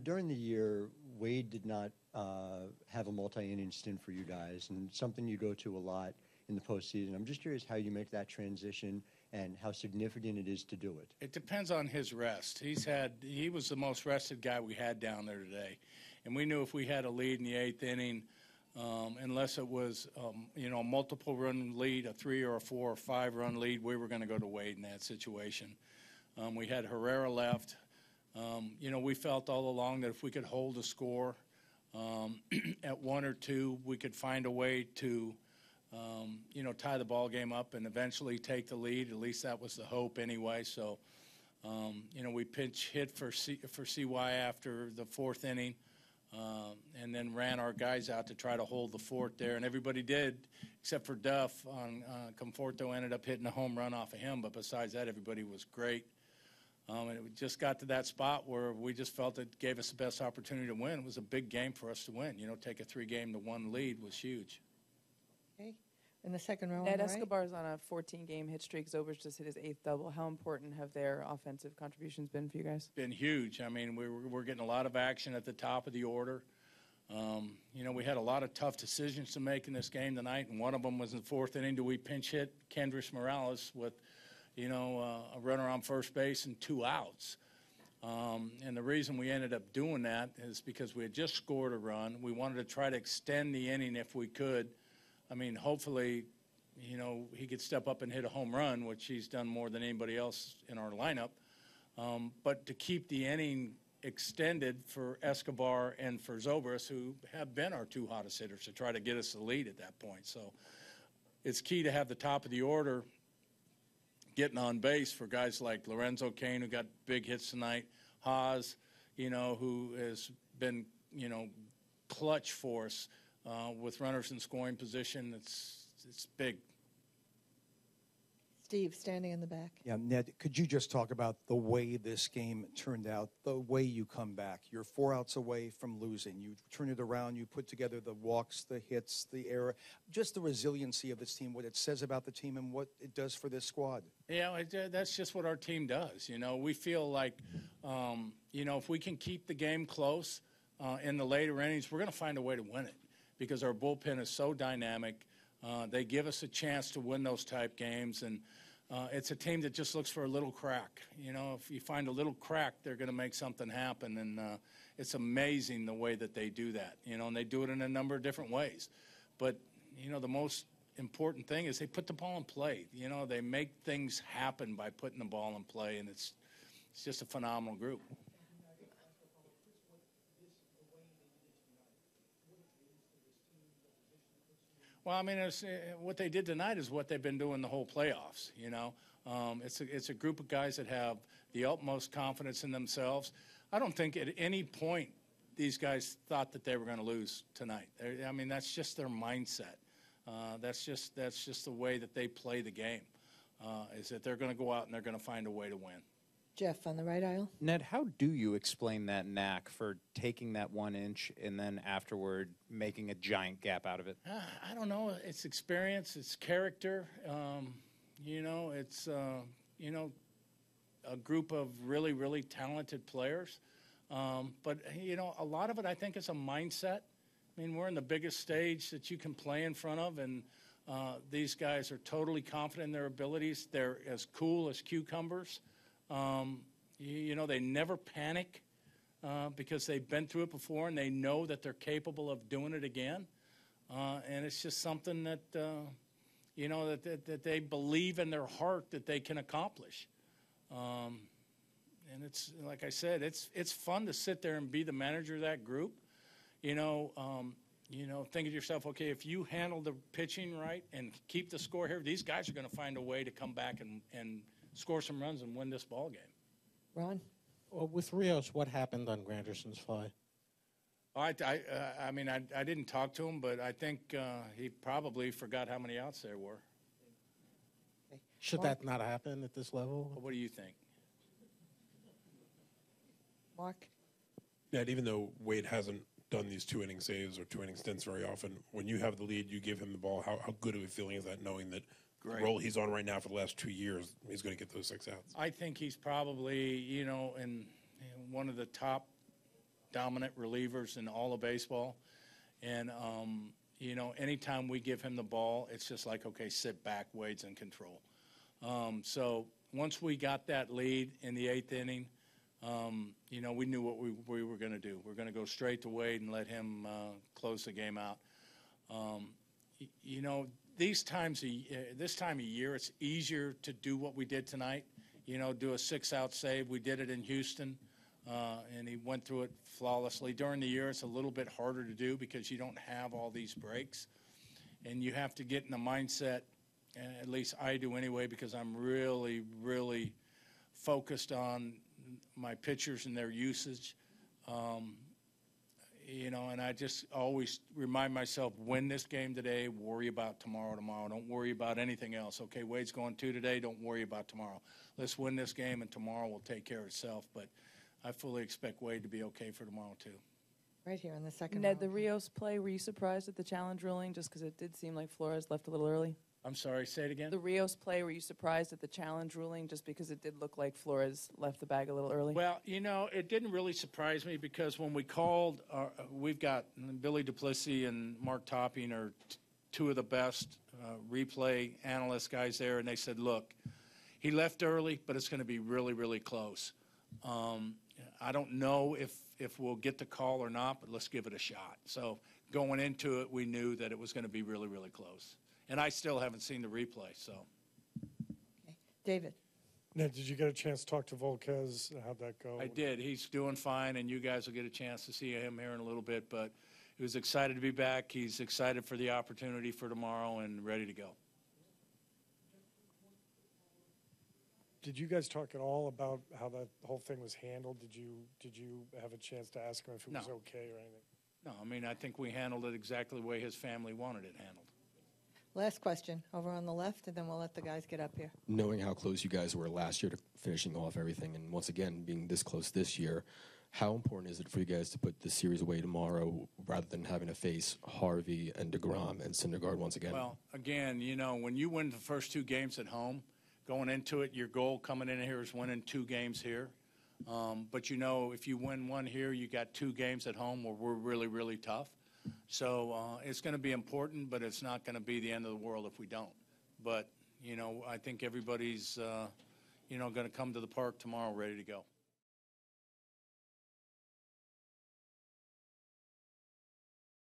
during the year, Wade did not have a multi-inning stint for you guys, and something you go to a lot in the postseason. I'm just curious how you make that transition and how significant it is to do it. It depends on his rest. He was the most rested guy we had down there today, and we knew if we had a lead in the 8th inning, unless it was a multiple run lead, a 3 or a 4 or 5 run lead, we were going to go to Wade in that situation. We had Herrera left. We felt all along that if we could hold the score at 1 or 2, we could find a way to tie the ball game up and eventually take the lead. At least that was the hope anyway. So, we pinch hit for CY after the 4th inning, and then ran our guys out to try to hold the fort there. And everybody did, except for Duff. Conforto ended up hitting a home run off of him. But besides that, everybody was great. And it just got to that spot where we just felt it gave us the best opportunity to win. It was a big game for us to win. Take a 3-game-to-1 lead was huge. Okay. In the second row, Ned Escobar's on a 14-game hit streak. Zobrist just hit his 8th double. How important have their offensive contributions been for you guys? Been huge. I mean, we're getting a lot of action at the top of the order. We had a lot of tough decisions to make in this game tonight, and one of them was in the 4th inning. Do we pinch hit Kendrys Morales with a runner on first base and 2 outs? And the reason we ended up doing that is because we had just scored a run. We wanted to try to extend the inning if we could. I mean, hopefully, he could step up and hit a home run, which he's done more than anybody else in our lineup. But to keep the inning extended for Escobar and for Zobrist, who have been our 2 hottest hitters, to try to get us the lead at that point. So it's key to have the top of the order getting on base for guys like Lorenzo Cain, who got big hits tonight, Haas, who has been, clutch for us with runners in scoring position. It's big. Steve, standing in the back. Yeah, Ned, could you just talk about the way this game turned out, the way you come back? You're 4 outs away from losing. You turn it around. You put together the walks, the hits, the error, just the resiliency of this team, what it says about the team and what it does for this squad. Yeah, that's just what our team does. We feel like, if we can keep the game close in the later innings, we're going to find a way to win it because our bullpen is so dynamic. They give us a chance to win those type games, and it's a team that just looks for a little crack. If you find a little crack, they're going to make something happen, and it's amazing the way that they do that. And they do it in a number of different ways. But, the most important thing is they put the ball in play. They make things happen by putting the ball in play, and it's just a phenomenal group. Well, I mean, what they did tonight is what they've been doing the whole playoffs, It's a group of guys that have the utmost confidence in themselves. I don't think at any point these guys thought that they were going to lose tonight. I mean, that's just their mindset. That's just the way that they play the game, is that they're going to go out and they're going to find a way to win. Jeff, on the right aisle. Ned, how do you explain that knack for taking that 1 inch and then afterward making a giant gap out of it? I don't know. It's experience. It's character. It's, a group of really, really talented players. But, a lot of it, I think, is a mindset. I mean, we're in the biggest stage that you can play in front of, and these guys are totally confident in their abilities. They're as cool as cucumbers. They never panic because they've been through it before and they know that they're capable of doing it again. And it's just something that, that they believe in their heart that they can accomplish. And it's, like I said, it's fun to sit there and be the manager of that group. Think of yourself, okay, if you handle the pitching right and keep the score here, these guys are going to find a way to come back and score some runs and win this ball game. Ron? Well, with Rios, what happened on Granderson's fly? I didn't talk to him, but I think he probably forgot how many outs there were. Should that not happen at this level? Well, what do you think? Mark? Ned, even though Wade hasn't done these 2-inning saves or 2-inning stints very often, when you have the lead, you give him the ball, how good of a feeling is that, knowing that the role he's on right now for the last 2 years, he's going to get those 6 outs? I think he's probably, in one of the top dominant relievers in all of baseball. And, you know, anytime we give him the ball, it's just like, okay, sit back, Wade's in control. So once we got that lead in the 8th inning, you know, we knew what we were going to do. We're going to go straight to Wade and let him close the game out. You know, this time of year, it's easier to do what we did tonight. You know, do a 6-out save. We did it in Houston, and he went through it flawlessly. During the year, it's a little bit harder to do because you don't have all these breaks, and you have to get in the mindset. At least I do anyway, because I'm really, really focused on my pitchers and their usage. You know, and I just always remind myself, win this game today, worry about tomorrow. Don't worry about anything else. Okay, Wade's going 2 today, don't worry about tomorrow. Let's win this game, and tomorrow will take care of itself. But I fully expect Wade to be okay for tomorrow, too. Right here in the second Ned, round. the Rios play, were you surprised at the challenge ruling just because it did seem like Flores left a little early? I'm sorry, say it again? The Rios play, were you surprised at the challenge ruling just because it did look like Flores left the bag a little early? Well, you know, it didn't really surprise me because when we called, we've got Billy Duplessis and Mark Topping are two of the best replay analyst guys there, and they said, look, he left early, but it's going to be really, really close. I don't know if we'll get the call or not, but let's give it a shot. So going into it, we knew that it was going to be really, really close. And I still haven't seen the replay, so. Okay. David. Ned, did you get a chance to talk to Volquez? How'd that go? I did. He's doing fine, and you guys will get a chance to see him here in a little bit. But he was excited to be back. He's excited for the opportunity for tomorrow and ready to go. Did you guys talk at all about how that whole thing was handled? Did you have a chance to ask him if it was okay or anything? No, I mean, I think we handled it exactly the way his family wanted it handled. Last question over on the left, and then we'll let the guys get up here. Knowing how close you guys were last year to finishing off everything, and once again being this close this year, how important is it for you guys to put the series away tomorrow rather than having to face Harvey and DeGrom and Syndergaard once again? Well, again, you know, when you win the first 2 games at home, going into it, your goal coming in here is winning 2 games here. But, you know, if you win 1 here, you got 2 games at home where we're really, really tough. So it's going to be important, but it's not going to be the end of the world if we don't. But, you know, I think everybody's, you know, going to come to the park tomorrow ready to go.